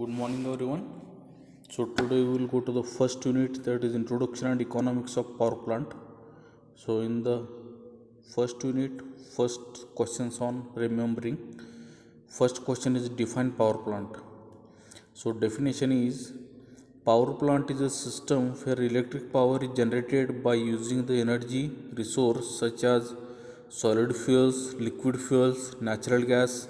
Good morning, everyone. So today we will go to the first unit, that is Introduction and Economics of Power Plant. So in the first unit, first questions on remembering. First question is define power plant. So definition is power plant is a system where electric power is generated by using the energy resource such as solid fuels, liquid fuels, natural gas,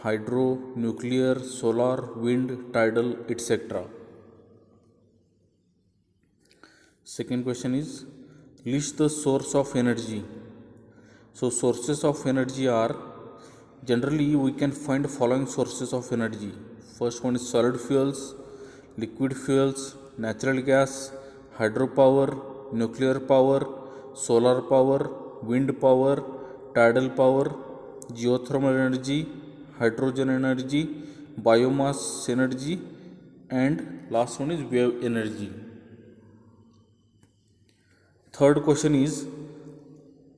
hydro, nuclear, solar, wind, tidal, etc. Second question is list the source of energy. So sources of energy are, generally we can find following sources of energy. First one is solid fuels, liquid fuels, natural gas, hydropower, nuclear power, solar power, wind power, tidal power, geothermal energy, hydrogen energy, biomass energy, and last one is wave energy. Third question is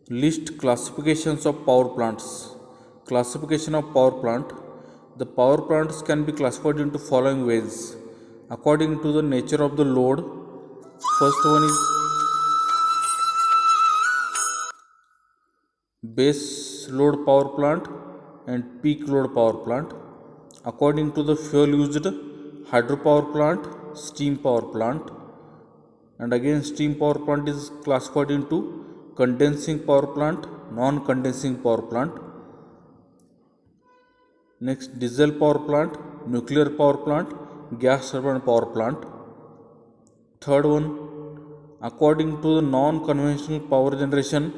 list classifications of power plants. Classification of power plant. The power plants can be classified into following ways according to the nature of the load. First one is base load power plant and peak load power plant. According to the fuel used, hydropower plant, steam power plant, and again steam power plant is classified into condensing power plant, non-condensing power plant. Next, diesel power plant, nuclear power plant, gas turbine power plant. Third one, according to the non-conventional power generation,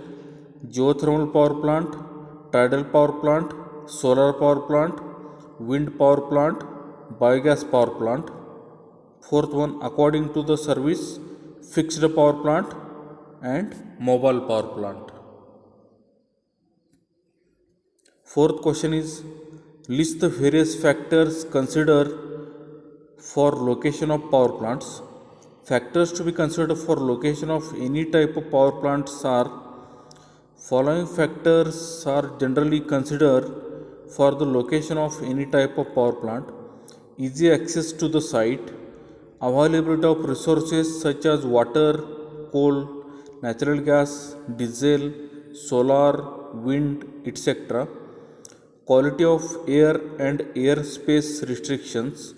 geothermal power plant, tidal power plant, solar power plant, wind power plant, biogas power plant. Fourth one, according to the service, fixed power plant and mobile power plant. Fourth question is list the various factors considered for location of power plants. Factors to be considered for location of any type of power plants are, following factors are generally considered for the location of any type of power plant: easy access to the site, availability of resources such as water, coal, natural gas, diesel, solar, wind, etc., quality of air and airspace restrictions,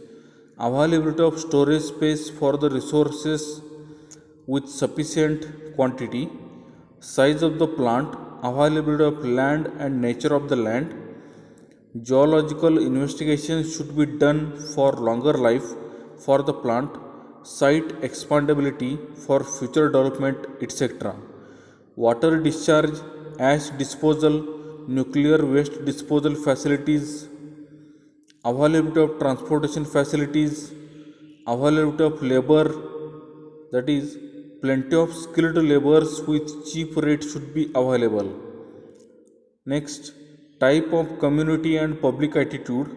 availability of storage space for the resources with sufficient quantity, size of the plant, availability of land and nature of the land, geological investigations should be done for longer life for the plant, site expandability for future development, etc. Water discharge, ash disposal, nuclear waste disposal facilities, availability of transportation facilities, availability of labor, that is, plenty of skilled laborers with cheap rates should be available. Next, type of community and public attitude,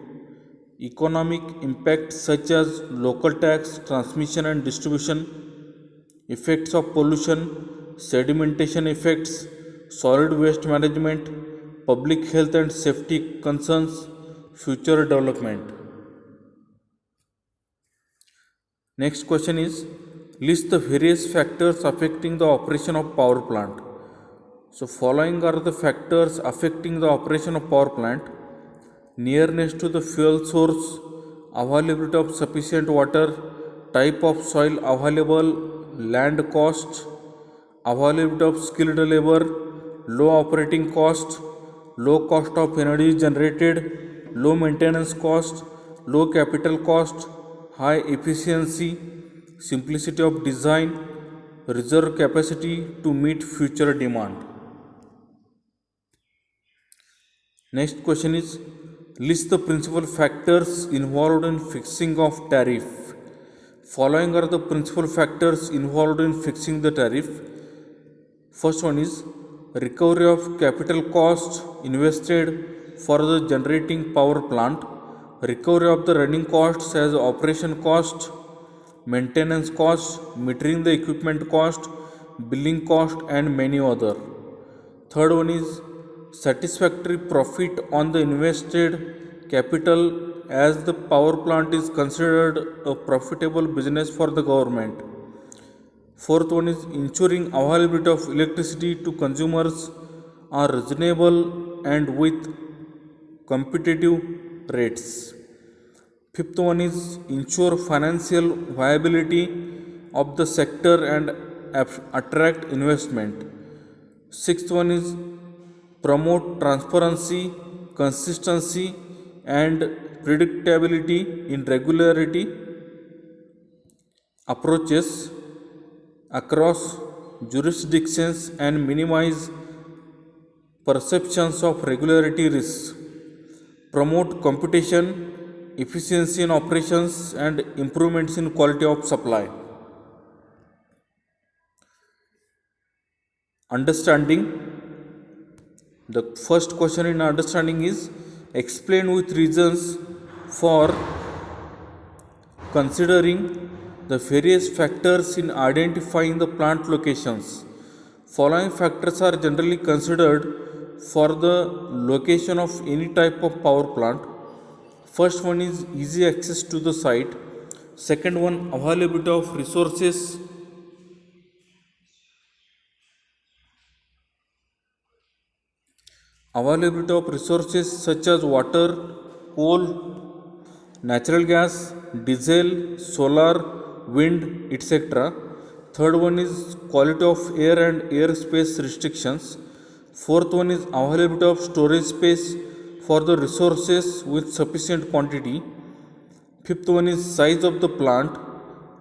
economic impact such as local tax, transmission and distribution, effects of pollution, sedimentation effects, solid waste management, public health and safety concerns, future development. Next question is list the various factors affecting the operation of power plant. So following are the factors affecting the operation of power plant: nearness to the fuel source, availability of sufficient water, type of soil available, land cost, availability of skilled labor, low operating cost, low cost of energy generated, low maintenance cost, low capital cost, high efficiency, simplicity of design, reserve capacity to meet future demand. Next question is list the principal factors involved in fixing of tariff. Following are the principal factors involved in fixing the tariff. First one is recovery of capital cost invested for the generating power plant, recovery of the running costs as operation cost, maintenance cost, metering the equipment cost, billing cost, and many other. Third one is satisfactory profit on the invested capital as the power plant is considered a profitable business for the government. Fourth one is ensuring availability of electricity to consumers are reasonable and with competitive rates. Fifth one is ensure financial viability of the sector and attract investment. Sixth one is promote transparency, consistency, and predictability in regularity approaches across jurisdictions and minimize perceptions of regularity risks. Promote competition, efficiency in operations, and improvements in quality of supply. Understanding. The first question in understanding is explain with reasons for considering the various factors in identifying the plant locations. Following factors are generally considered for the location of any type of power plant. First one is easy access to the site. Second one, availability of resources. Availability of resources such as water, coal, natural gas, diesel, solar, wind, etc. Third one is quality of air and airspace restrictions. Fourth one is availability of storage space for the resources with sufficient quantity. Fifth one is size of the plant,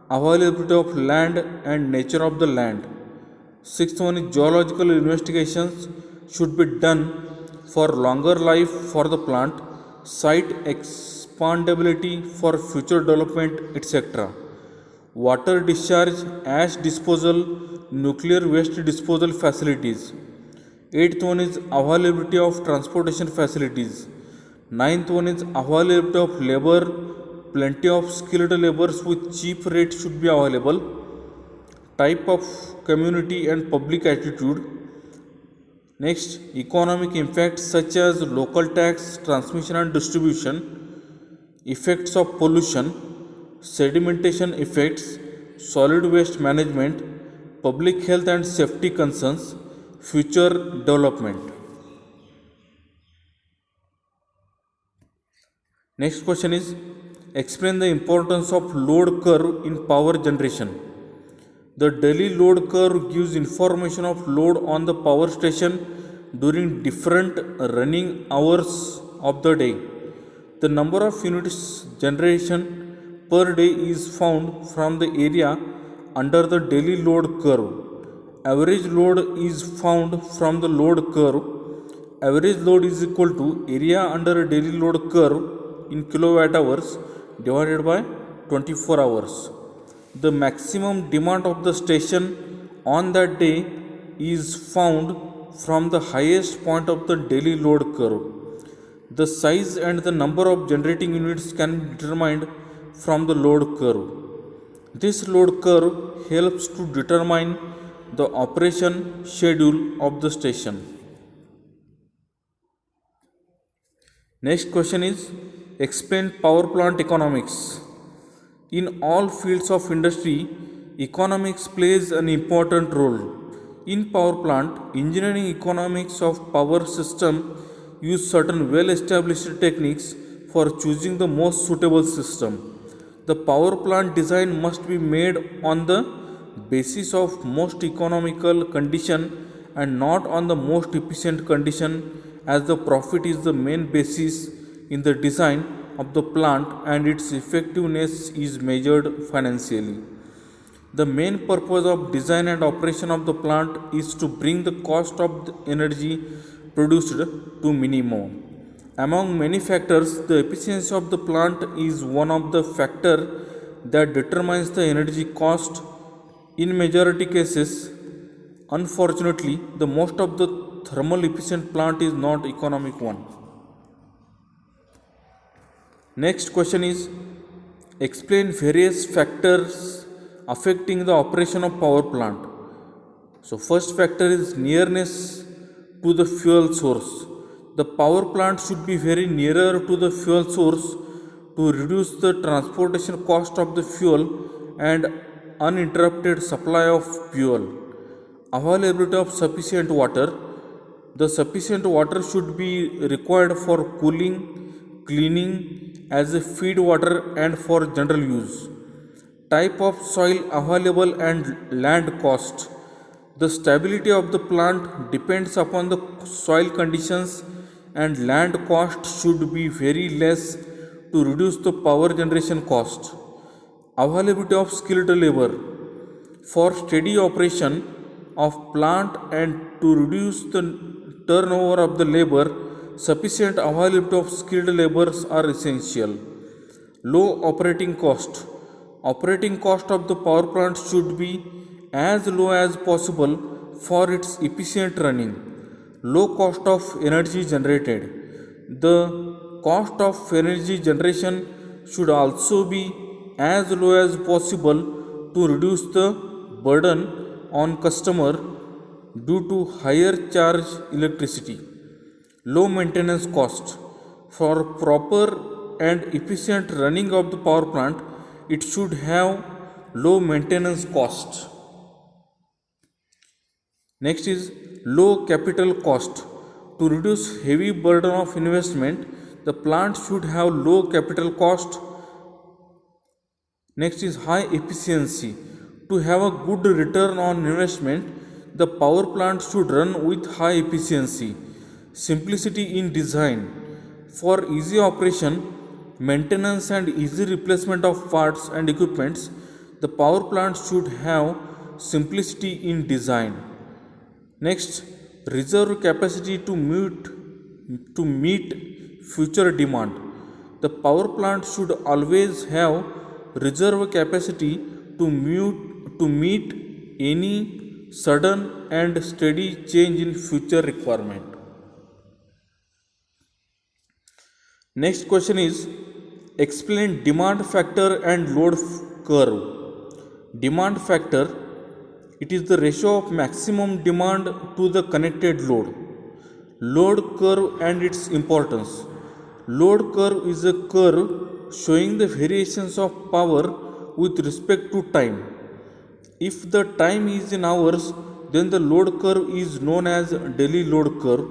availability of land and nature of the land. Sixth one is geological investigations should be done for longer life for the plant, site expandability for future development, etc. Water discharge, ash disposal, nuclear waste disposal facilities. Eighth one is availability of transportation facilities. Ninth one is availability of labor. Plenty of skilled laborers with cheap rates should be available. Type of community and public attitude. Next, economic impacts such as local tax, transmission and distribution, effects of pollution, sedimentation effects, solid waste management, public health and safety concerns, future development. Next question is explain the importance of load curve in power generation. The daily load curve gives information of load on the power station during different running hours of the day. The number of units generation per day is found from the area under the daily load curve. Average load is found from the load curve. Average load is equal to area under a daily load curve in kilowatt hours divided by 24 hours. The maximum demand of the station on that day is found from the highest point of the daily load curve. The size and the number of generating units can be determined from the load curve. This load curve helps to determine the operation schedule of the station. Next question is explain power plant economics. In all fields of industry, economics plays an important role. In power plant, engineering economics of power system use certain well-established techniques for choosing the most suitable system. The power plant design must be made on the basis of most economical condition and not on the most efficient condition, as the profit is the main basis in the design of the plant and its effectiveness is measured financially. The main purpose of design and operation of the plant is to bring the cost of the energy produced to minimum. Among many factors, the efficiency of the plant is one of the factors that determines the energy cost. In majority cases, unfortunately, the most of the thermal efficient plant is not economic one. Next question is explain various factors affecting the operation of power plant. So first factor is nearness to the fuel source. The power plant should be very nearer to the fuel source to reduce the transportation cost of the fuel and uninterrupted supply of fuel. Availability of sufficient water. The sufficient water should be required for cooling, cleaning, as a feed water and for general use. Type of soil available and land cost. The stability of the plant depends upon the soil conditions, and land cost should be very less to reduce the power generation cost. Availability of skilled labor. For steady operation of plant and to reduce the turnover of the labor, sufficient availability of skilled laborers are essential. Low operating cost. Operating cost of the power plant should be as low as possible for its efficient running. Low cost of energy generated. The cost of energy generation should also be as low as possible to reduce the burden on customer due to higher charge electricity. Low maintenance cost. For proper and efficient running of the power plant, it should have low maintenance cost. Next is low capital cost. To reduce heavy burden of investment, the plant should have low capital cost. Next is high efficiency. To have a good return on investment, the power plant should run with high efficiency. Simplicity in design. For easy operation, maintenance and easy replacement of parts and equipments, the power plant should have simplicity in design. Next, reserve capacity to meet future demand. The power plant should always have reserve capacity to meet any sudden and steady change in future requirement. Next question is explain demand factor and load curve. Demand factor, it is the ratio of maximum demand to the connected load. Load curve and its importance. Load curve is a curve showing the variations of power with respect to time. If the time is in hours, then the load curve is known as daily load curve.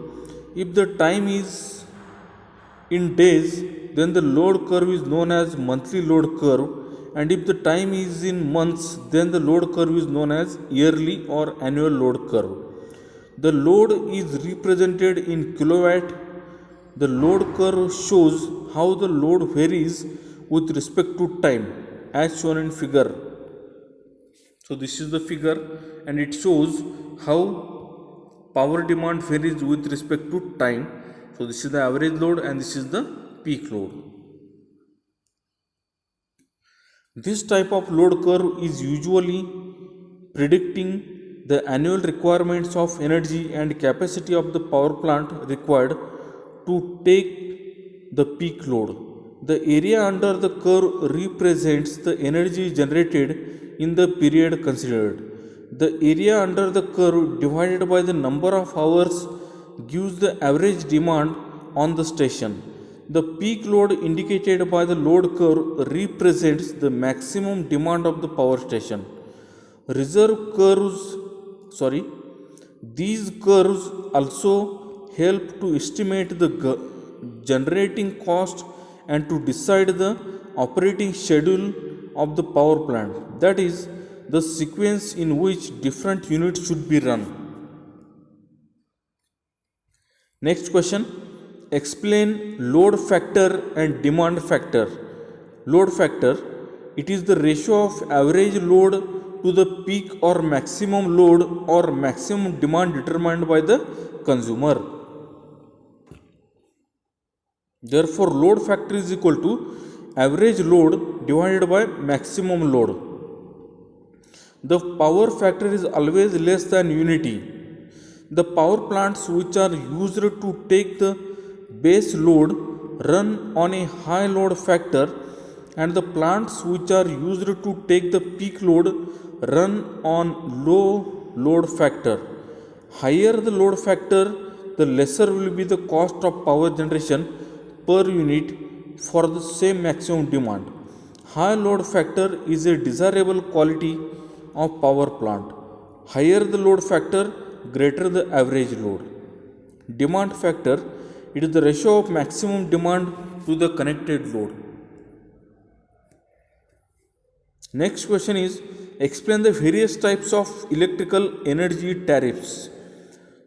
If the time is in days, then the load curve is known as monthly load curve, and if the time is in months, then the load curve is known as yearly or annual load curve. The load is represented in kilowatt. The load curve shows how the load varies with respect to time as shown in figure. So this is the figure and it shows how power demand varies with respect to time. So this is the average load and this is the peak load. This type of load curve is usually predicting the annual requirements of energy and capacity of the power plant required to take the peak load. The area under the curve represents the energy generated in the period considered. The area under the curve divided by the number of hours gives the average demand on the station. The peak load indicated by the load curve represents the maximum demand of the power station. These curves also help to estimate the generating cost and to decide the operating schedule of the power plant, that is, the sequence in which different units should be run. Next question, explain load factor and demand factor. Load factor, it is the ratio of average load to the peak or maximum load or maximum demand determined by the consumer. Therefore, load factor is equal to average load divided by maximum load. The power factor is always less than unity. The power plants which are used to take the base load run on a high load factor, and the plants which are used to take the peak load run on low load factor. Higher the load factor, the lesser will be the cost of power generation per unit for the same maximum demand. High load factor is a desirable quality of power plant. Higher the load factor, greater the average load. Demand factor, it is the ratio of maximum demand to the connected load. Next question is, explain the various types of electrical energy tariffs.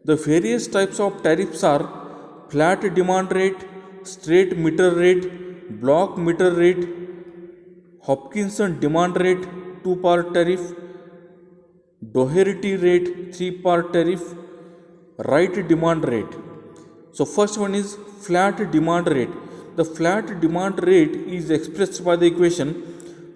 The various types of tariffs are flat demand rate, straight meter rate, block meter rate, Hopkinson demand rate 2-part tariff, Doherty rate 3-part tariff, Wright demand rate. So first one is flat demand rate. The flat demand rate is expressed by the equation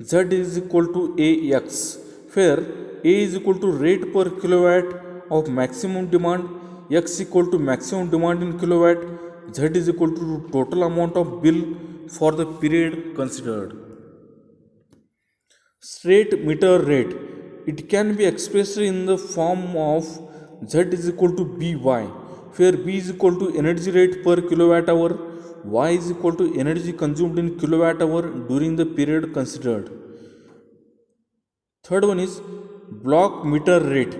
Z is equal to AX, where A is equal to rate per kilowatt of maximum demand, X equal to maximum demand in kilowatt, Z is equal to total amount of bill for the period considered. Straight meter rate, it can be expressed in the form of Z is equal to By, where B is equal to energy rate per kilowatt hour, Y is equal to energy consumed in kilowatt hour during the period considered. Third one is block meter rate.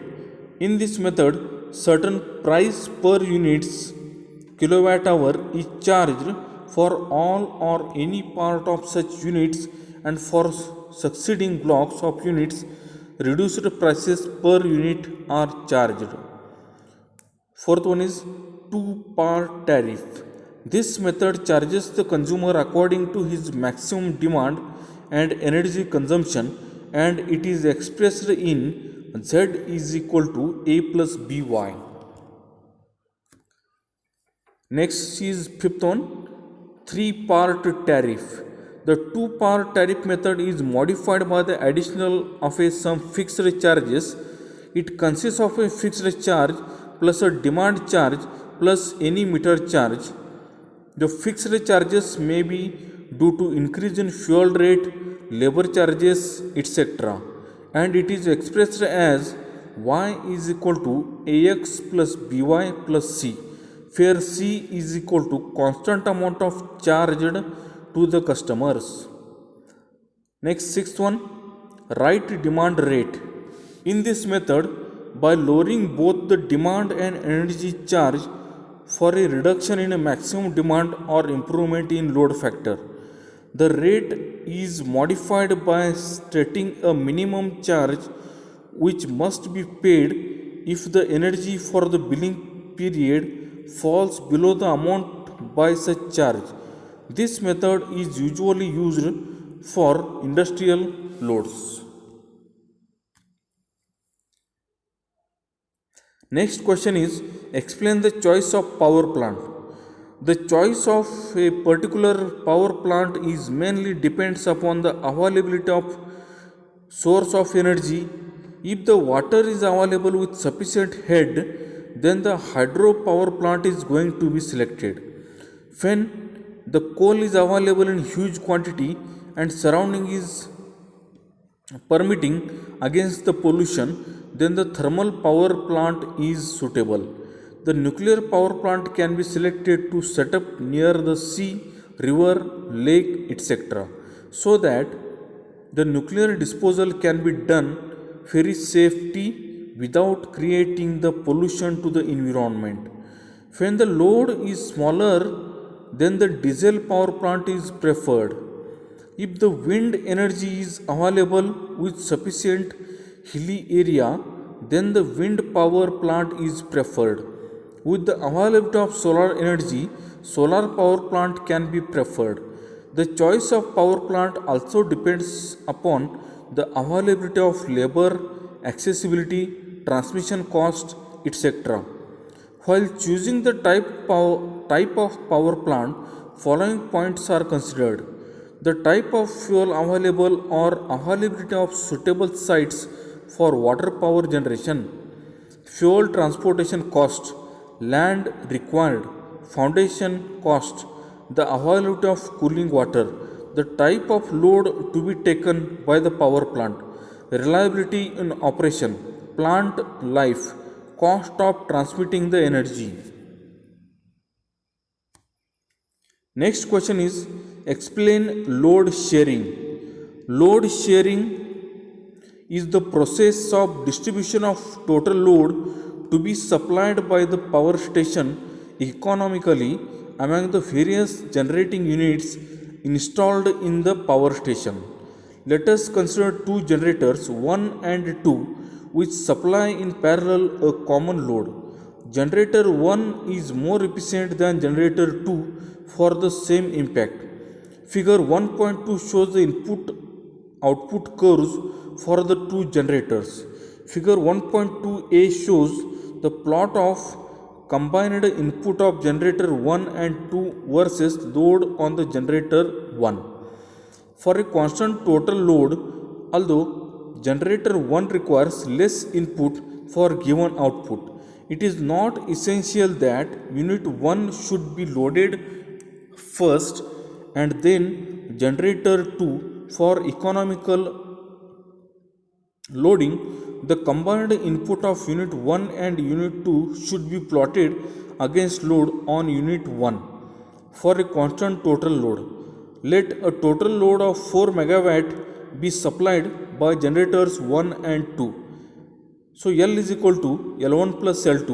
In this method, certain price per units kilowatt hour is charged for all or any part of such units, and for succeeding blocks of units, reduced prices per unit are charged. Fourth one is 2-part tariff. This method charges the consumer according to his maximum demand and energy consumption, and it is expressed in Z is equal to A plus By. Next is fifth one, 3-part tariff. The 2-part tariff method is modified by the additional of some fixed charges. It consists of a fixed charge plus a demand charge plus any meter charge. The fixed charges may be due to increase in fuel rate, labor charges, etc. And it is expressed as Y is equal to AX plus BY plus C, where C is equal to constant amount of charged to the customers. Next, sixth one, Wright demand rate. In this method, by lowering both the demand and energy charge for a reduction in a maximum demand or improvement in load factor, the rate is modified by stating a minimum charge which must be paid if the energy for the billing period falls below the amount by such charge. This method is usually used for industrial loads. Next question is, explain the choice of power plant. The choice of a particular power plant is mainly depends upon the availability of source of energy. If the water is available with sufficient head, then the hydro power plant is going to be selected. When the coal is available in huge quantity and surrounding is permitting against the pollution, then the thermal power plant is suitable. The nuclear power plant can be selected to set up near the sea, river, lake, etc., so that the nuclear disposal can be done very safely without creating the pollution to the environment. When the load is smaller, then the diesel power plant is preferred. If the wind energy is available with sufficient hilly area, then the wind power plant is preferred. With the availability of solar energy, solar power plant can be preferred. The choice of power plant also depends upon the availability of labor, accessibility, transmission cost, etc. While choosing the type of power plant, following points are considered: the type of fuel available or availability of suitable sites for water power generation, fuel transportation cost, land required, foundation cost, the availability of cooling water, the type of load to be taken by the power plant, reliability in operation, plant life, cost of transmitting the energy. Next question is explain load sharing. Load sharing is the process of distribution of total load to be supplied by the power station economically among the various generating units installed in the power station. Let us consider two generators 1 and 2 which supply in parallel a common load. Generator 1 is more efficient than generator 2 for the same impact. Figure 1.2 shows the input output curves for the two generators. Figure 1.2a shows the plot of combined input of generator 1 and 2 versus load on the generator 1. For a constant total load, although generator 1 requires less input for given output, it is not essential that unit 1 should be loaded first and then generator 2 for economical loading. The combined input of unit 1 and unit 2 should be plotted against load on unit 1 for a constant total load. Let a total load of 4 megawatt be supplied by generators 1 and 2. So L is equal to L1 plus L2,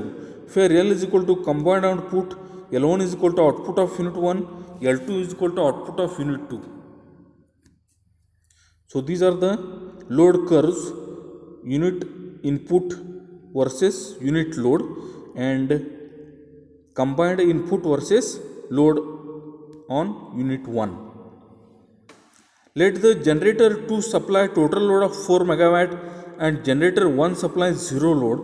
where L is equal to combined output, L1 is equal to output of unit 1, L2 is equal to output of unit 2. So these are the load curves, unit input versus unit load and combined input versus load on unit 1. Let the generator 2 supply total load of 4 megawatt and generator 1 supplies 0 load.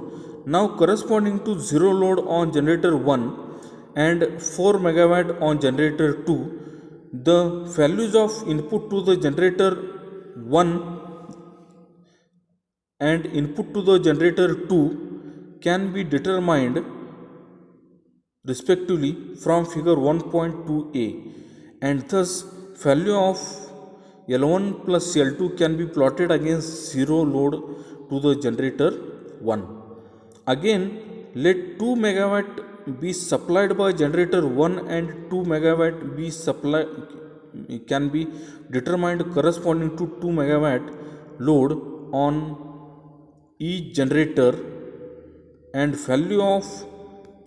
Now corresponding to 0 load on generator 1 and 4 megawatt on generator 2, the values of input to the generator 1 and input to the generator 2 can be determined respectively from figure 1.2a, and thus value of L1 plus L2 can be plotted against 0 load to the generator 1. Again, let 2 megawatt be supplied by generator 1 and 2 megawatt be supplied can be determined corresponding to 2 megawatt load on each generator, and value of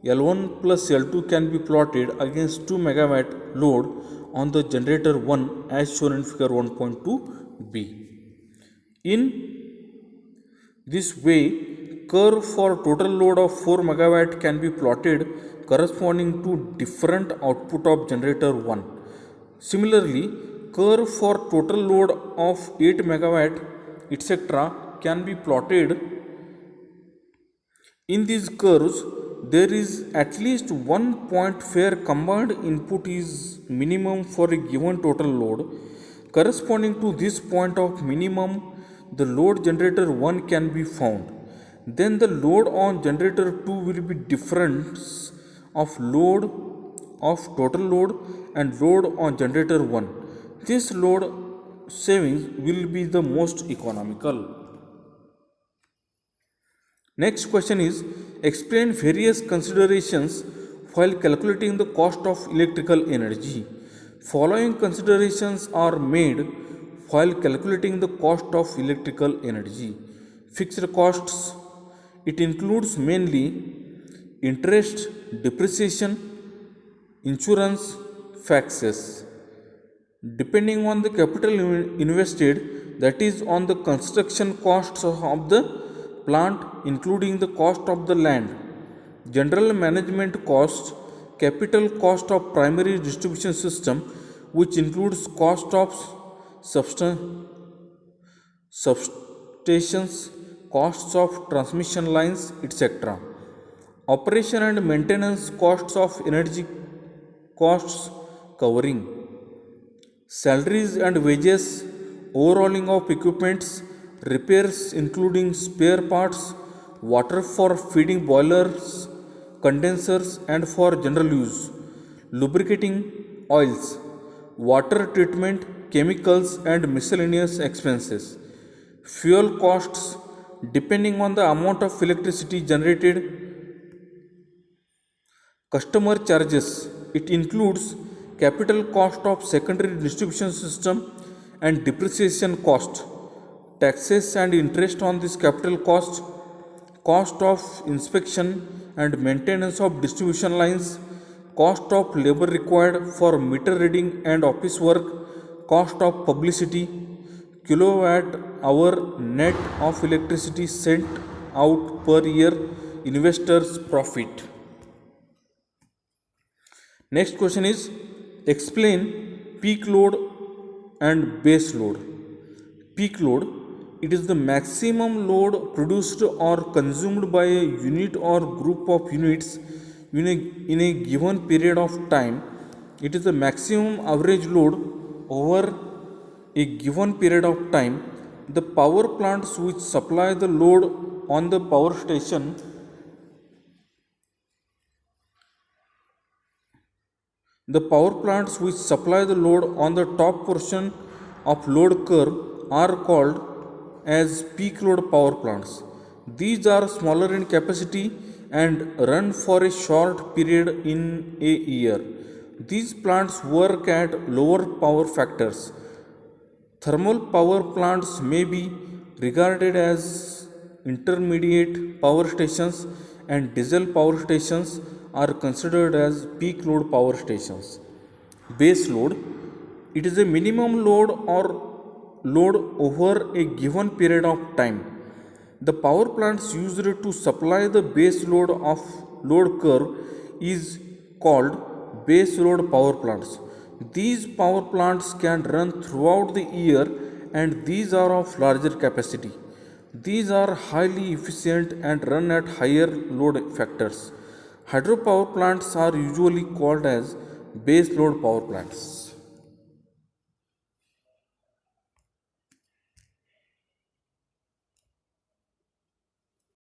L1 plus L2 can be plotted against 2 megawatt load on the generator 1 as shown in figure 1.2b. In this way, curve for total load of 4 megawatt can be plotted corresponding to different output of generator 1. Similarly, curve for total load of 8 megawatt etc. can be plotted. In these curves, there is at least one point where combined input is minimum for a given total load. Corresponding to this point of minimum, the load generator 1 can be found. Then the load on generator 2 will be difference of load of total load and load on generator 1. This load savings will be the most economical. Next question is explain various considerations while calculating the cost of electrical energy. Following considerations are made while calculating the cost of electrical energy. Fixed costs, it includes mainly interest, depreciation, insurance, taxes. Depending on the capital invested, that is on the construction costs of the plant including the cost of the land, general management costs, capital cost of primary distribution system which includes cost of substations, costs of transmission lines etc. Operation and maintenance costs of energy costs covering salaries and wages, overhauling of equipments, repairs including spare parts, water for feeding boilers, condensers and for general use, lubricating oils, water treatment, chemicals and miscellaneous expenses. Fuel costs, depending on the amount of electricity generated. Customer charges, it includes capital cost of secondary distribution system and depreciation cost, taxes and interest on this capital cost, cost of inspection and maintenance of distribution lines, cost of labor required for meter reading and office work, cost of publicity, kilowatt hour net of electricity sent out per year, investors' profit. Next question is explain peak load and base load. Peak load, it is the maximum load produced or consumed by a unit or group of units in a given period of time. It is the maximum average load over a given period of time. The power plants which supply the load on the power station, the power plants which supply the load on the top portion of load curve are called as peak load power plants. These are smaller in capacity and run for a short period in a year. These plants work at lower power factors. Thermal power plants may be regarded as intermediate power stations, and diesel power stations are considered as peak load power stations. Base load, it is a minimum load or load over a given period of time. The power plants used to supply the base load of load curve is called base load power plants. These power plants can run throughout the year and these are of larger capacity. These are highly efficient and run at higher load factors. Hydropower plants are usually called as base load power plants.